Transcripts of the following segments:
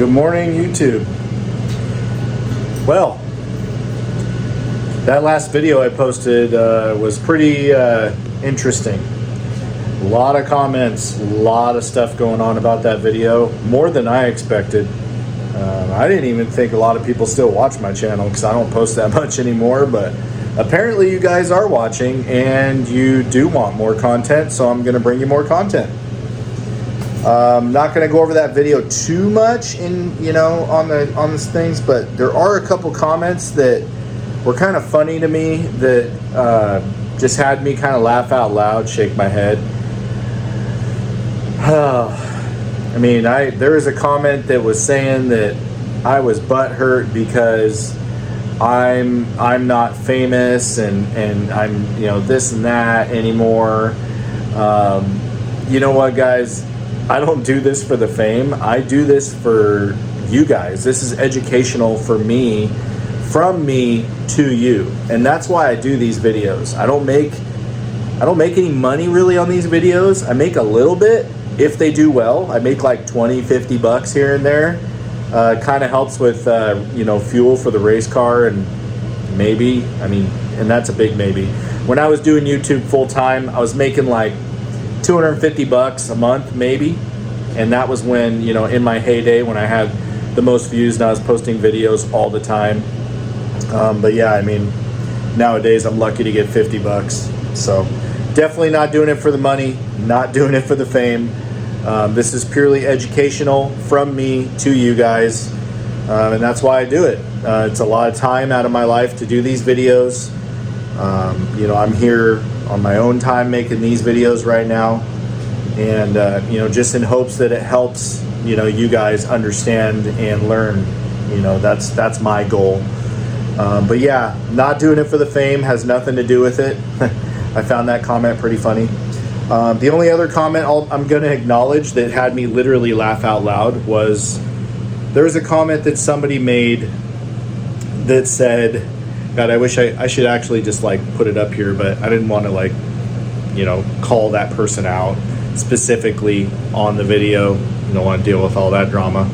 Good morning, YouTube. Well, that last video I posted was pretty interesting. A lot of comments, a lot of stuff going on about that video, more than I expected. I didn't even think a lot of people still watch my channel because I don't post that much anymore, but apparently you guys are watching and you do want more content, so I'm going to bring you more content. I'm not going to go over that video too much on these things, but there are a couple comments that were kind of funny to me that just had me kind of laugh out loud, shake my head. I mean, there was a comment that was saying that I was butthurt because I'm not famous and I'm this and that anymore. You know what, guys? I don't do this for the fame. I do this for you guys. This is educational for me, from me to you. And that's why I do these videos. I don't make any money really on these videos. I make a little bit if they do well. I make like 20, 50 bucks here and there. Kind of helps with fuel for the race car, and maybe, and that's a big maybe. When I was doing YouTube full time, I was making like 250 bucks a month maybe, and that was when in my heyday, when I had the most views and I was posting videos all the time. But yeah, nowadays I'm lucky to get 50 bucks. So definitely not doing it for the money, not doing it for the fame. This is purely educational from me to you guys, and that's why I do it. It's a lot of time out of my life to do these videos. I'm here on my own time making these videos right now, and just in hopes that it helps you guys understand and learn. That's my goal. But yeah, not doing it for the fame has nothing to do with it. I found that comment pretty funny. The only other comment I'm going to acknowledge that had me literally laugh out loud was there was a comment that somebody made that said, God, I wish I should actually just put it up here, but I didn't want to call that person out specifically on the video. I don't want to deal with all that drama.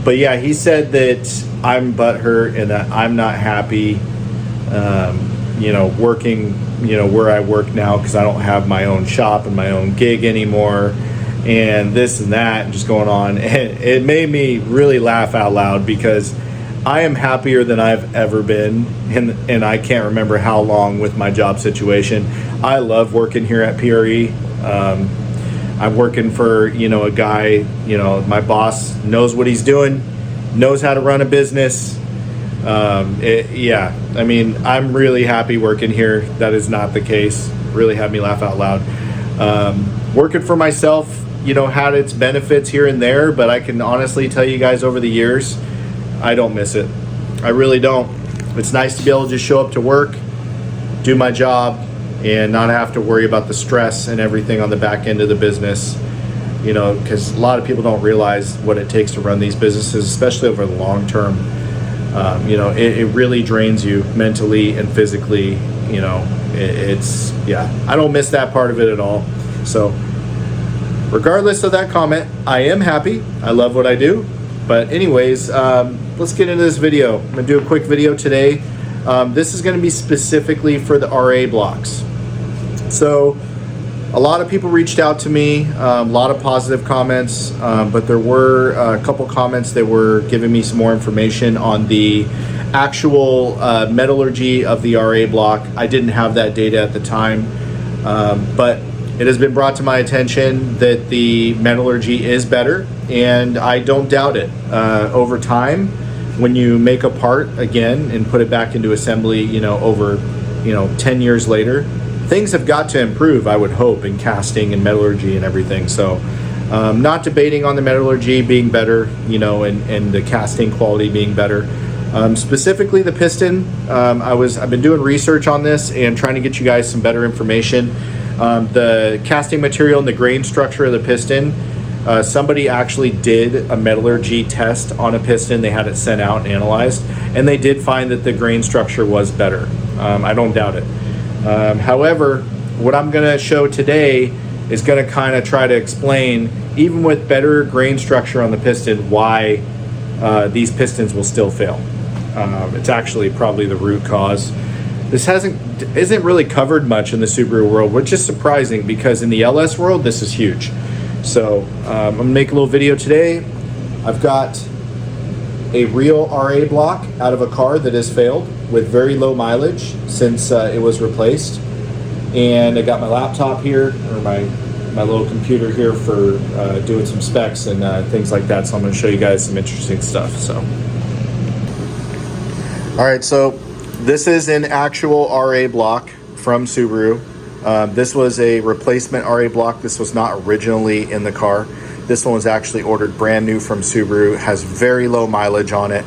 But yeah, he said that I'm butthurt and that I'm not happy, working, where I work now because I don't have my own shop and my own gig anymore, and this and that, and just going on. And it made me really laugh out loud because I am happier than I've ever been, and I can't remember how long with my job situation. I love working here at PRE. I'm working for, a guy, my boss knows what he's doing, knows how to run a business. I'm really happy working here. That is not the case. Really had me laugh out loud. Working for myself, had its benefits here and there, but I can honestly tell you guys over the years, I don't miss it. I really don't. It's nice to be able to just show up to work, do my job, and not have to worry about the stress and everything on the back end of the business. Because a lot of people don't realize what it takes to run these businesses, especially over the long term. It really drains you mentally and physically. I don't miss that part of it at all. So regardless of that comment, I am happy. I love what I do. But anyways, let's get into this video. I'm gonna do a quick video today. This is gonna be specifically for the RA blocks. So a lot of people reached out to me, a lot of positive comments, but there were a couple comments that were giving me some more information on the actual metallurgy of the RA block. I didn't have that data at the time, but it has been brought to my attention that the metallurgy is better, and I don't doubt it. Over time, when you make a part again and put it back into assembly, over 10 years later, things have got to improve, I would hope, in casting and metallurgy and everything. So not debating on the metallurgy being better, and the casting quality being better. Specifically the piston, I've been doing research on this and trying to get you guys some better information. The casting material and the grain structure of the piston, somebody actually did a metallurgy test on a piston. They had it sent out and analyzed, and they did find that the grain structure was better. I don't doubt it. However, what I'm going to show today is going to kind of try to explain even with better grain structure on the piston, why these pistons will still fail. It's actually probably the root cause. This isn't really covered much in the Subaru world, which is surprising because in the LS world, this is huge. So I'm gonna make a little video today. I've got a real RA block out of a car that has failed with very low mileage since it was replaced. And I got my laptop here, or my little computer here for doing some specs and things like that. So I'm gonna show you guys some interesting stuff. So, all right, so this is an actual RA block from Subaru. This was a replacement RA block. This was not originally in the car. This one was actually ordered brand new from Subaru. It has very low mileage on it.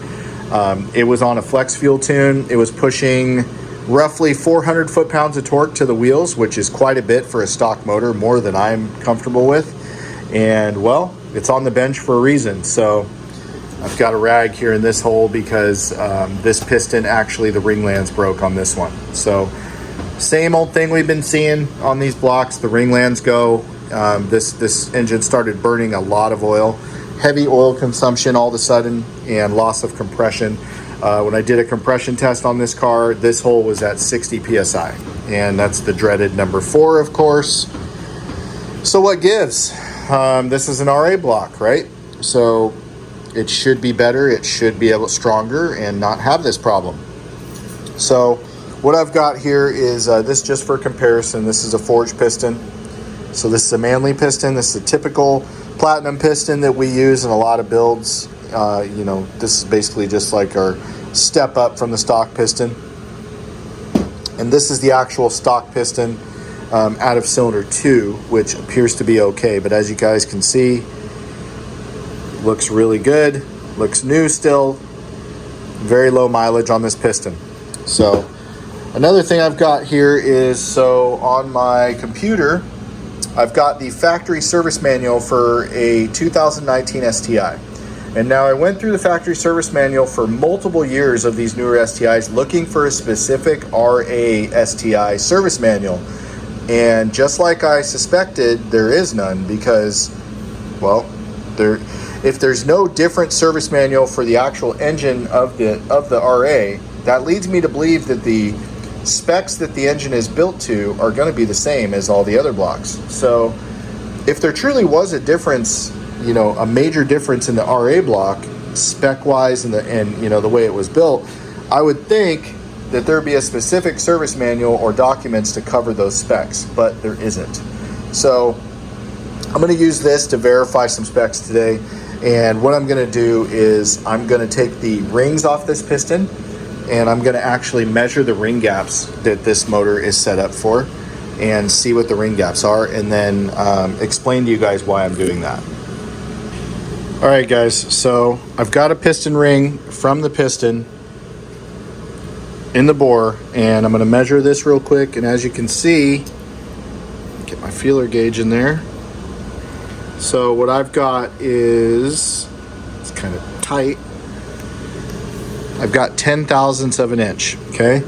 It was on a flex fuel tune. It was pushing roughly 400 foot-pounds of torque to the wheels, which is quite a bit for a stock motor, more than I'm comfortable with. And well, it's on the bench for a reason. So I've got a rag here in this hole because this piston, actually the ring lands broke on this one. So same old thing we've been seeing on these blocks, the ring lands go. This engine started burning a lot of oil, heavy oil consumption all of a sudden, and loss of compression. When I did a compression test on this car, this hole was at 60 PSI, and that's the dreaded number 4, of course. So what gives? This is an RA block, right? So it should be better. It should be able stronger and not have this problem. So what I've got here is this, just for comparison, this is a forged piston. So this is a Manley piston. This is a typical platinum piston that we use in a lot of builds. You know, this is basically just like our step up from the stock piston. And this is the actual stock piston out of cylinder 2, which appears to be okay. But as you guys can see, looks really good, looks new still, very low mileage on this piston. So another thing I've got here is, so on my computer, I've got the factory service manual for a 2019 STI. And now I went through the factory service manual for multiple years of these newer STIs looking for a specific RA STI service manual. And just like I suspected, there is none because, well, if there's no different service manual for the actual engine of the RA, that leads me to believe that the specs that the engine is built to are going to be the same as all the other blocks. So if there truly was a difference, you know, a major difference in the RA block spec wise and you know, the way it was built, I would think that there'd be a specific service manual or documents to cover those specs, but there isn't. So I'm going to use this to verify some specs today. And what I'm going to do is I'm going to take the rings off this piston, and I'm going to actually measure the ring gaps that this motor is set up for and see what the ring gaps are, and then explain to you guys why I'm doing that. All right, guys, so I've got a piston ring from the piston in the bore, and I'm going to measure this real quick. And as you can see, get my feeler gauge in there. So what I've got is, it's kind of tight, I've got 10 thousandths of an inch, okay?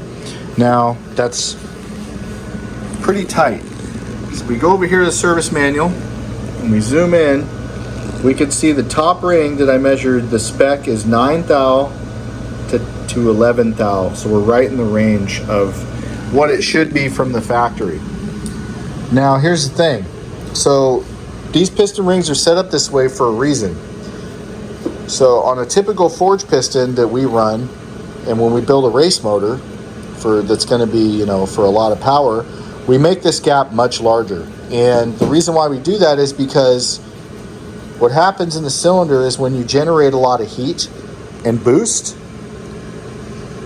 Now, that's pretty tight. So we go over here to the service manual, and we zoom in, we can see the top ring that I measured, the spec is 9 thou to 11 thou. So we're right in the range of what it should be from the factory. Now, here's the thing. So these piston rings are set up this way for a reason. So on a typical forged piston that we run, and when we build a race motor that's going to be, you know, for a lot of power, we make this gap much larger. And the reason why we do that is because what happens in the cylinder is when you generate a lot of heat and boost,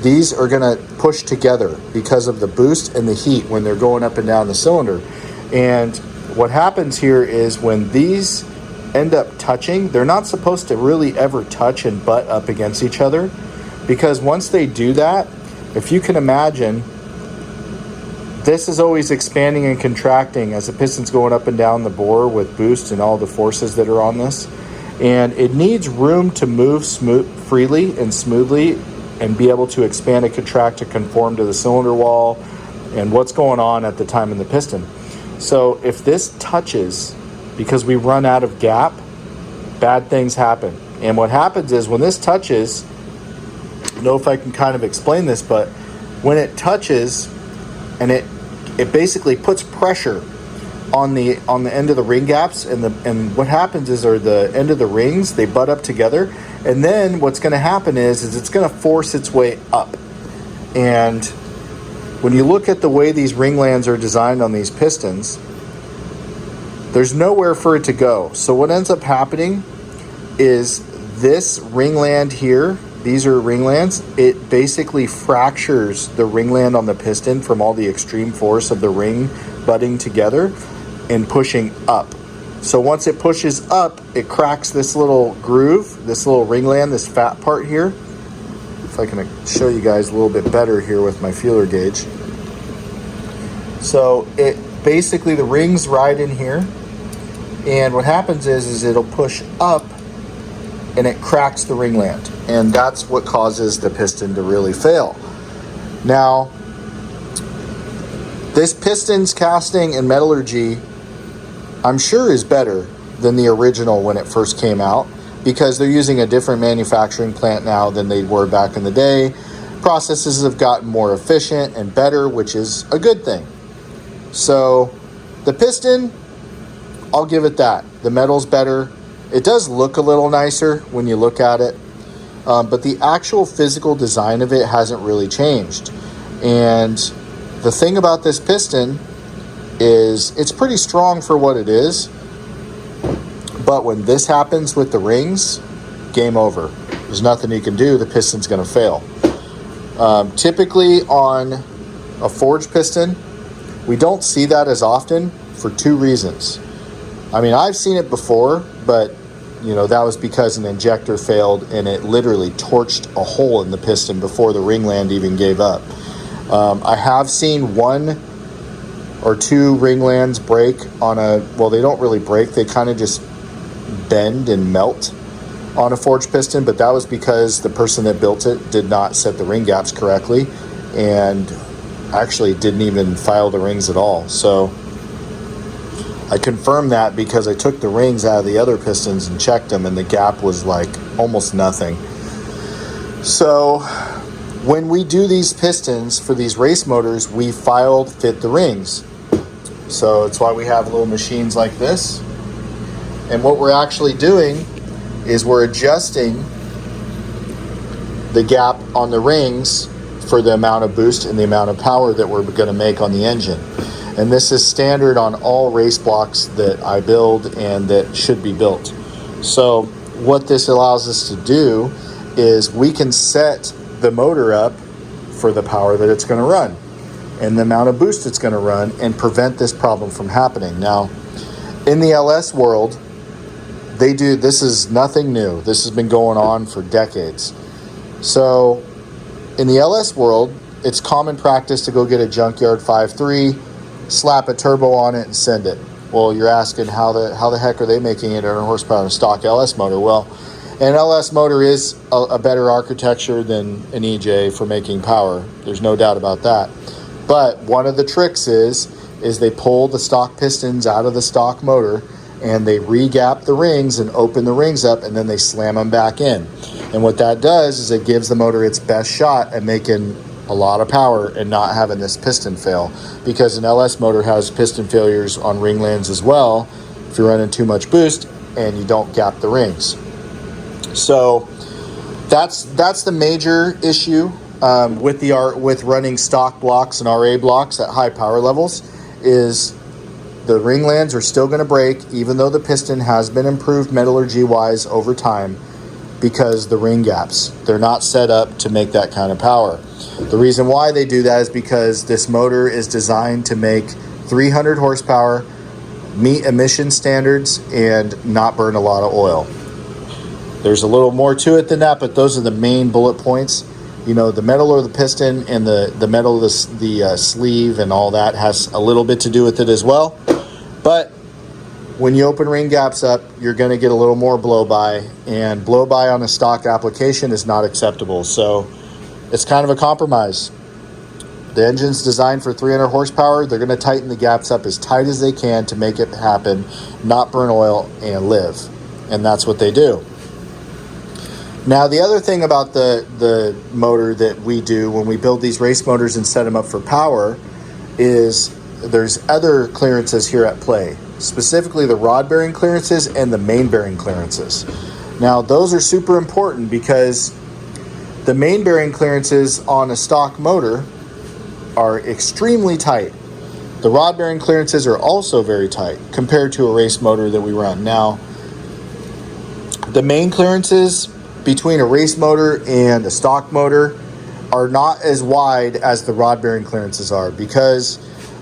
these are going to push together because of the boost and the heat when they're going up and down the cylinder. And what happens here is when these end up touching, they're not supposed to really ever touch and butt up against each other, because once they do that, if you can imagine, this is always expanding and contracting as the piston's going up and down the bore with boost and all the forces that are on this, and it needs room to move freely and smoothly and be able to expand and contract to conform to the cylinder wall and what's going on at the time in the piston. So if this touches because we run out of gap, bad things happen. And what happens is when this touches, I don't know if I can kind of explain this, but when it touches and it basically puts pressure on the end of the ring gaps, and what happens is, or the end of the rings, they butt up together, and then what's going to happen is it's going to force its way up. And when you look at the way these ringlands are designed on these pistons, there's nowhere for it to go. So what ends up happening is this ringland here, these are ringlands, it basically fractures the ringland on the piston from all the extreme force of the ring butting together and pushing up. So once it pushes up, it cracks this little groove, this little ringland, this fat part here. If I can show you guys a little bit better here with my feeler gauge. So it basically, the rings ride in here, and what happens is it'll push up and it cracks the ringland, and that's what causes the piston to really fail. Now, this piston's casting and metallurgy, I'm sure, is better than the original when it first came out, because they're using a different manufacturing plant now than they were back in the day. Processes have gotten more efficient and better, which is a good thing. So the piston, I'll give it that. The metal's better. It does look a little nicer when you look at it, but the actual physical design of it hasn't really changed. And the thing about this piston is it's pretty strong for what it is, but when this happens with the rings, game over. There's nothing you can do. The piston's going to fail. Typically on a forged piston, we don't see that as often for two reasons. I mean, I've seen it before, but that was because an injector failed and it literally torched a hole in the piston before the ringland even gave up. I have seen one or two ringlands break on they don't really break, they kind of just bend and melt on a forged piston, but that was because the person that built it did not set the ring gaps correctly and actually didn't even file the rings at all. So I confirmed that because I took the rings out of the other pistons and checked them, and the gap was like almost nothing. So when we do these pistons for these race motors, we filed fit the rings. So it's why we have little machines like this. And what we're actually doing is we're adjusting the gap on the rings for the amount of boost and the amount of power that we're going to make on the engine. And this is standard on all race blocks that I build and that should be built. So what this allows us to do is we can set the motor up for the power that it's going to run and the amount of boost it's going to run and prevent this problem from happening. Now, in the LS world, this is nothing new. This has been going on for decades. So in the LS world, it's common practice to go get a junkyard 5.3, slap a turbo on it and send it. Well, you're asking how the heck are they making it 100 horsepower in a stock LS motor? Well, an LS motor is a better architecture than an EJ for making power. There's no doubt about that. But one of the tricks is they pull the stock pistons out of the stock motor and they re-gap the rings and open the rings up, and then they slam them back in. And what that does is it gives the motor its best shot at making a lot of power and not having this piston fail, because an LS motor has piston failures on ringlands as well if you're running too much boost and you don't gap the rings. So that's the major issue with running stock blocks and RA blocks at high power levels, is the ringlands are still going to break even though the piston has been improved metallurgy wise over time, because the ring gaps, they're not set up to make that kind of power. The reason why they do that is because this motor is designed to make 300 horsepower, meet emission standards, and not burn a lot of oil. There's a little more to it than that, but those are the main bullet points. The metal of the piston and the metal of the sleeve and all that has a little bit to do with it as well. But when you open ring gaps up, you're going to get a little more blow-by, and blow-by on a stock application is not acceptable. So it's kind of a compromise. The engine's designed for 300 horsepower. They're going to tighten the gaps up as tight as they can to make it happen, not burn oil, and live. And that's what they do. Now, the other thing about the motor that we do when we build these race motors and set them up for power is there's other clearances here at play, specifically the rod bearing clearances and the main bearing clearances. Now, those are super important because the main bearing clearances on a stock motor are extremely tight. The rod bearing clearances are also very tight compared to a race motor that we run. Now, the main clearances between a race motor and a stock motor are not as wide as the rod bearing clearances are, because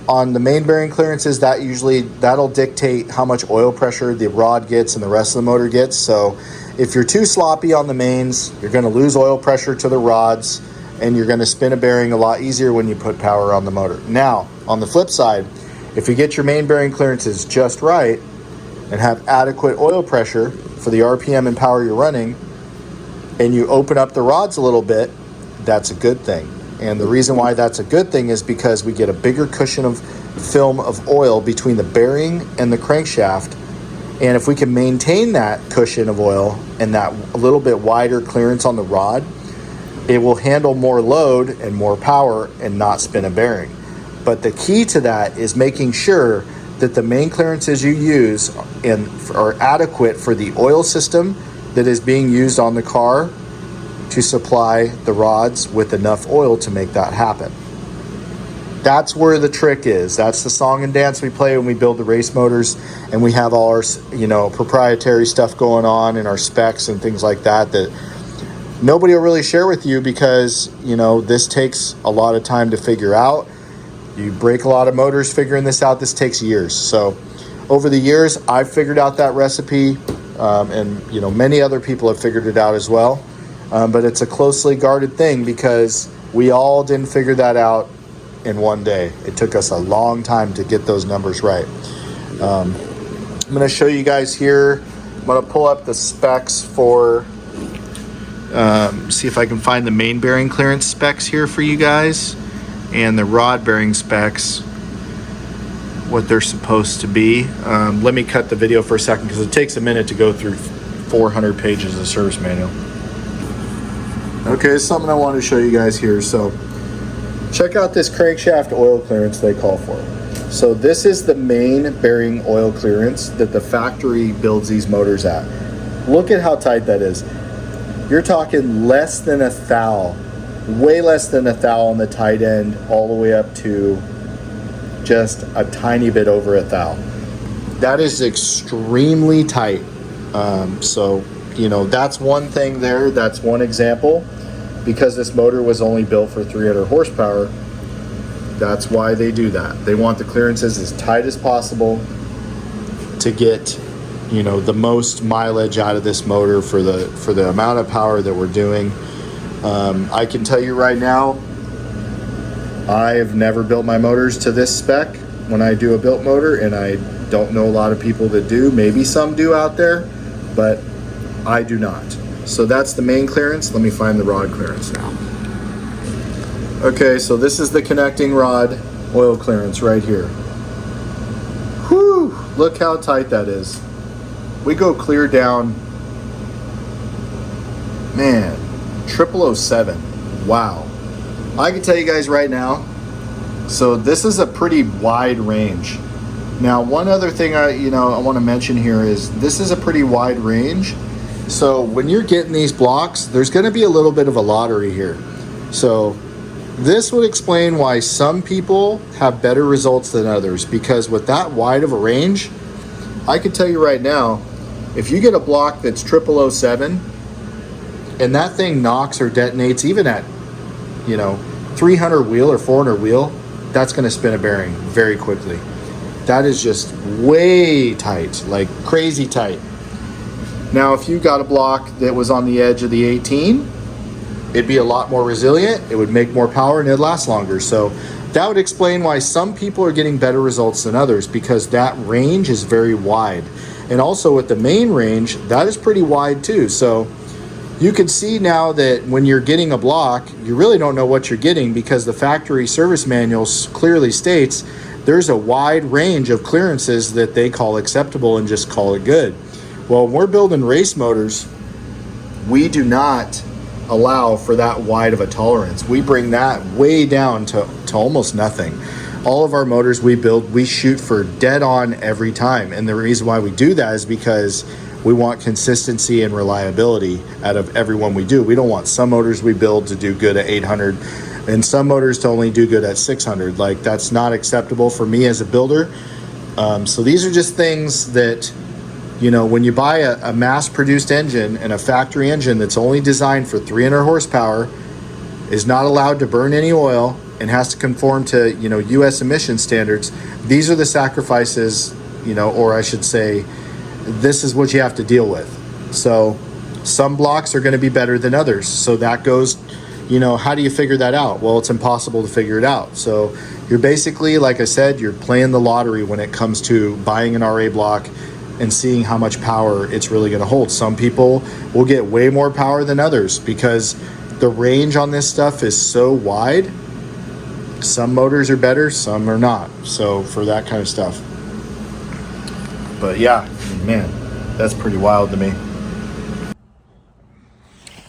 on the main bearing clearances, that'll dictate how much oil pressure the rod gets and the rest of the motor gets. So if you're too sloppy on the mains, you're going to lose oil pressure to the rods, and you're going to spin a bearing a lot easier when you put power on the motor. Now, on the flip side, if you get your main bearing clearances just right and have adequate oil pressure for the RPM and power you're running, and you open up the rods a little bit, that's a good thing. And the reason why that's a good thing is because we get a bigger cushion of film of oil between the bearing and the crankshaft. And if we can maintain that cushion of oil and that a little bit wider clearance on the rod, it will handle more load and more power and not spin a bearing. But the key to that is making sure that the main clearances you use are adequate for the oil system that is being used on the car to supply the rods with enough oil to make that happen. That's where the trick is. That's the song and dance we play when we build the race motors, and we have all our, proprietary stuff going on and our specs and things like that nobody will really share with you, because this takes a lot of time to figure out. You break a lot of motors figuring this out. This takes years. So over the years, I've figured out that recipe, and many other people have figured it out as well. But it's a closely guarded thing because we all didn't figure that out in one day. It took us a long time to get those numbers right. I'm going to show you guys here. I'm going to pull up the specs for see if I can find the main bearing clearance specs here for you guys, and the rod bearing specs, what they're supposed to be. Let me cut the video for a second because it takes a minute to go through 400 pages of service manual. Okay, something I want to show you guys here. So check out this crankshaft oil clearance they call for. So this is the main bearing oil clearance that the factory builds these motors at. Look at how tight that is. You're talking less than a thou, way less than a thou on the tight end, all the way up to just a tiny bit over a thou. That is extremely tight. So that's one thing there. That's one example. Because this motor was only built for 300 horsepower, that's why they do that. They want the clearances as tight as possible to get the most mileage out of this motor for the amount of power that we're doing. I can tell you right now, I have never built my motors to this spec when I do a built motor, and I don't know a lot of people that do. Maybe some do out there, but I do not. So that's the main clearance. Let me find the rod clearance now. Okay, so this is the connecting rod oil clearance right here. Whew, look how tight that is. We go clear down, man, 0007. Wow. I can tell you guys right now, so this is a pretty wide range. Now, one other thing I want to mention here is this is a pretty wide range. So when you're getting these blocks, there's going to be a little bit of a lottery here. So this would explain why some people have better results than others, because with that wide of a range, I can tell you right now, if you get a block that's 0007 and that thing knocks or detonates even at 300 wheel or 400 wheel, that's going to spin a bearing very quickly. That is just way tight, like crazy tight. Now, if you got a block that was on the edge of the 18, it'd be a lot more resilient, it would make more power, and it'd last longer. So that would explain why some people are getting better results than others, because that range is very wide. And also with the main range, that is pretty wide too. So you can see now that when you're getting a block, you really don't know what you're getting, because the factory service manual clearly states there's a wide range of clearances that they call acceptable and just call it good. Well, when we're building race motors, we do not allow for that wide of a tolerance. We bring that way down to almost nothing. All of our motors we build, we shoot for dead on every time. And the reason why we do that is because we want consistency and reliability out of every one we do. We don't want some motors we build to do good at 800 and some motors to only do good at 600. Like, that's not acceptable for me as a builder. So these are just things that, you know, when you buy a mass-produced engine and a factory engine that's only designed for 300 horsepower, is not allowed to burn any oil, and has to conform to, you know, U.S. emission standards, these are the sacrifices, you know, or I should say, this is what you have to deal with. So some blocks are going to be better than others. So that goes, you know, how do you figure that out? Well, it's impossible to figure it out. So you're basically, like I said, you're playing the lottery when it comes to buying an RA block and seeing how much power it's really going to hold. Some people will get way more power than others because the range on this stuff is so wide. Some motors are better, some are not. So for that kind of stuff. But yeah, man, that's pretty wild to me.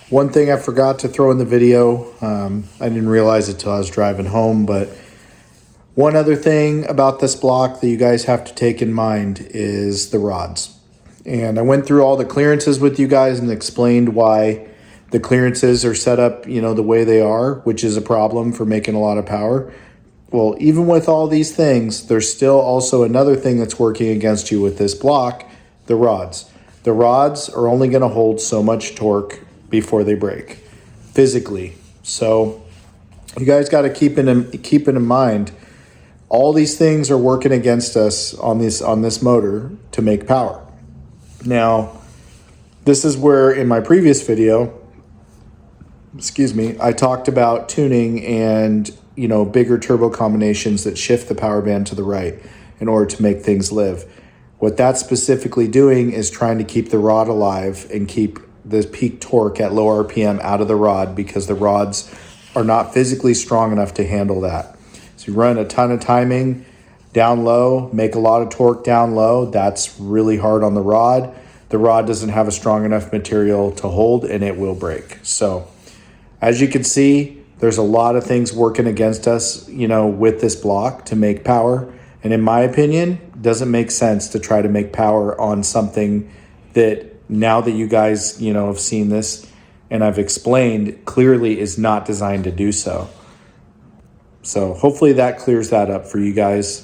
One thing I forgot to throw in the video, I didn't realize it till I was driving home, but one other thing about this block that you guys have to take in mind is the rods. And I went through all the clearances with you guys and explained why the clearances are set up, you know, the way they are, which is a problem for making a lot of power. Well, even with all these things, there's still also another thing that's working against you with this block, the rods. The rods are only going to hold so much torque before they break, physically. So you guys got to keep it in mind. All these things are working against us on this motor to make power. Now, this is where in my previous video, I talked about tuning and, you know, bigger turbo combinations that shift the power band to the right in order to make things live. What that's specifically doing is trying to keep the rod alive and keep the peak torque at low RPM out of the rod, because the rods are not physically strong enough to handle that. So you run a ton of timing down low, make a lot of torque down low. That's really hard on the rod. The rod doesn't have a strong enough material to hold, and it will break. So as you can see, there's a lot of things working against us, you know, with this block to make power. And in my opinion, it doesn't make sense to try to make power on something that, now that you guys, you know, have seen this and I've explained, clearly is not designed to do so. So hopefully that clears that up for you guys.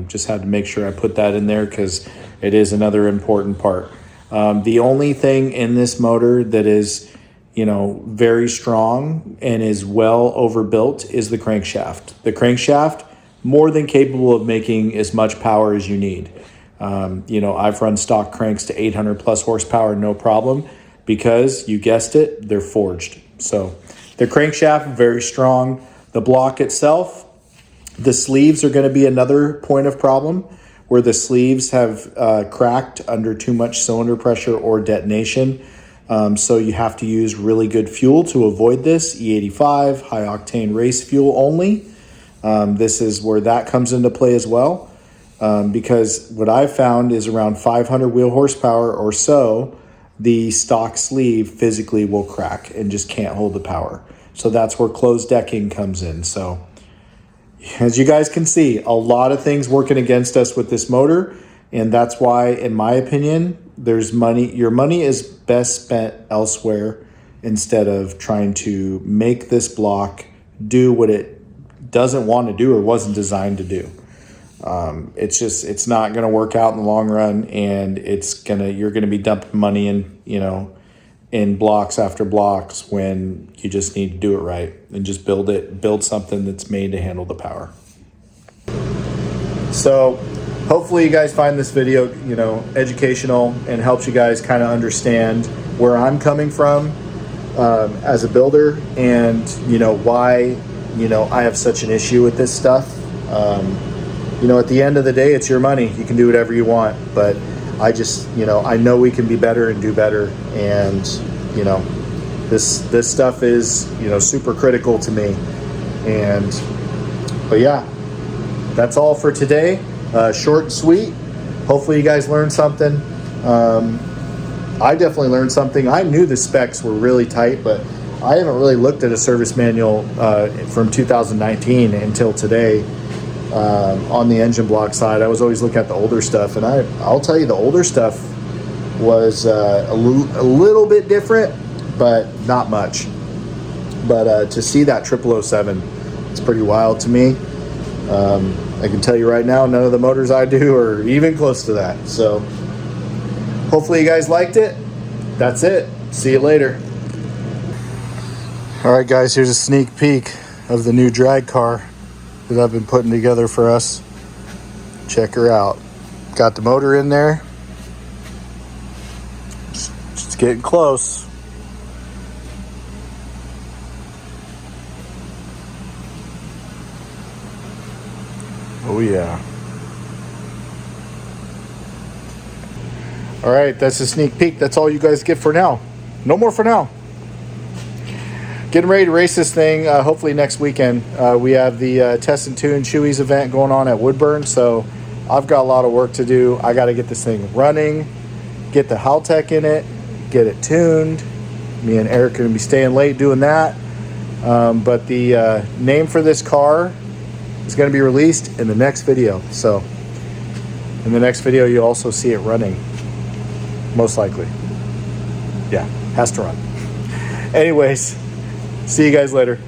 Just had to make sure I put that in there because it is another important part. The only thing in this motor that is, you know, very strong and is well overbuilt is the crankshaft. The crankshaft, more than capable of making as much power as you need. You know, I've run stock cranks to 800 plus horsepower, no problem, because you guessed it, they're forged. So the crankshaft, very strong. The block itself, the sleeves are going to be another point of problem, where the sleeves have cracked under too much cylinder pressure or detonation. So you have to use really good fuel to avoid this. E85, high octane race fuel only. This is where that comes into play as well. Because what I've found is around 500 wheel horsepower or so, the stock sleeve physically will crack and just can't hold the power. So that's where closed decking comes in. So as you guys can see, a lot of things working against us with this motor. And that's why, in my opinion, there's money. Your money is best spent elsewhere instead of trying to make this block do what it doesn't want to do or wasn't designed to do. It's not going to work out in the long run, and you're going to be dumping money in blocks after blocks when you just need to do it right and just build something that's made to handle the power. So hopefully you guys find this video, you know, educational and helps you guys kind of understand where I'm coming from as a builder, and, you know, why, you know, I have such an issue with this stuff. You know, at the end of the day, it's your money. You can do whatever you want, but I just, you know, I know we can be better and do better. And, you know, This stuff is, you know, super critical to me. But yeah, that's all for today. Short and sweet. Hopefully you guys learned something. I definitely learned something. I knew the specs were really tight, but I haven't really looked at a service manual from 2019 until today on the engine block side. I was always looking at the older stuff, and I'll tell you, the older stuff was a little bit different, but not much. But to see that 0007, it's pretty wild to me. I can tell you right now, none of the motors I do are even close to that. So hopefully you guys liked it. That's it. See you later. All right, guys, here's a sneak peek of the new drag car that I've been putting together for us. Check her out. Got the motor in there. It's getting close. Oh yeah. All right, that's a sneak peek. That's all you guys get for now. No more for now. Getting ready to race this thing hopefully next weekend. We have the Test and Tune Chewy's event going on at Woodburn, so I've got a lot of work to do. I got to get this thing running, get the Haltech in it, get it tuned. Me and Eric are going to be staying late doing that. But the name for this car is going to be released in the next video. So in the next video, you'll also see it running. Most likely. Yeah, has to run. Anyways, see you guys later.